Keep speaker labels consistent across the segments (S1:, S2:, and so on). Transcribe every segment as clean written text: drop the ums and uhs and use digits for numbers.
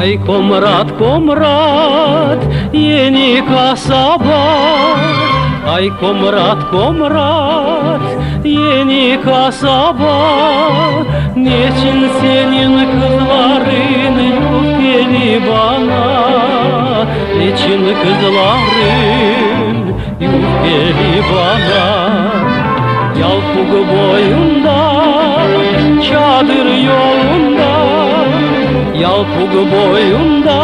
S1: Ay komrat komrat yeni kasaba. Ay komrat komrat yeni kasaba. Niçin senin kızların yok geli bana? Niçin kızların yok geli bana? Yalpuk boyunda, çadır yolunda, yalpuk boyunda,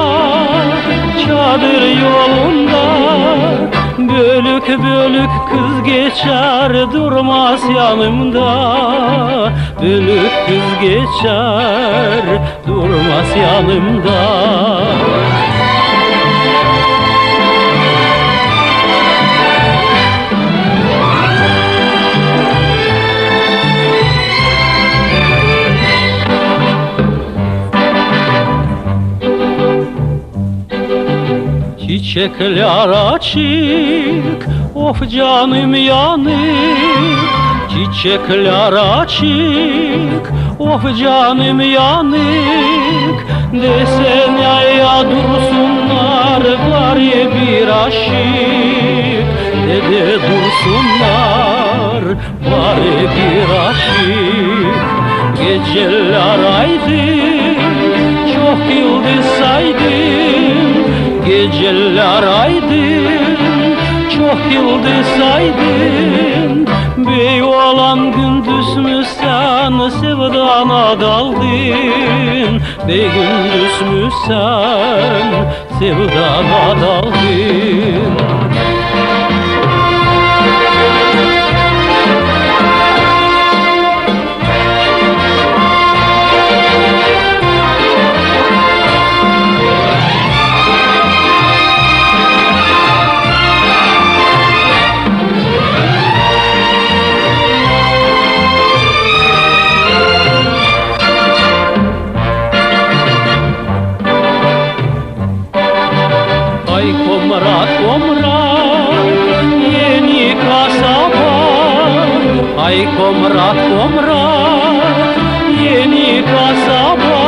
S1: çadır yolunda. Bölük bölük kız geçer durmaz yanımda. Bölük kız geçer durmaz yanımda. Çiçekler açık, of canım yanık. Çiçekler açık, of canım yanık. Desene ya dursunlar bari bir aşık. Dede dursunlar bari bir aşık. Geceler aydın, çok yıldız saydım. Geceler aydın, çok yıldız aydın. Bey olan gündüz mü sen sevdana daldın? Bey gündüz mü sen sevdana daldın? Ay komrat komrat yeni kasaba. Ay komrat komrat yeni kasaba.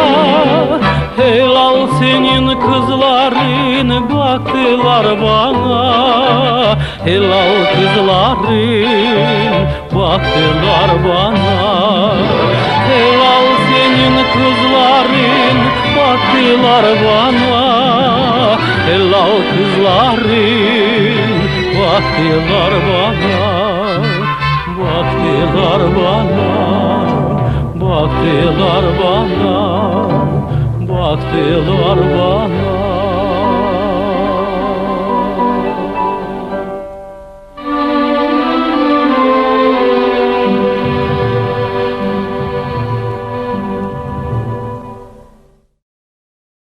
S1: Helal senin kızların baktılar bana. Helal kızların baktılar bana. Helal senin kızların baktılar bana. Helal kızların baktılar bana. Baktılar bana. Baktılar bana. Baktılar bana.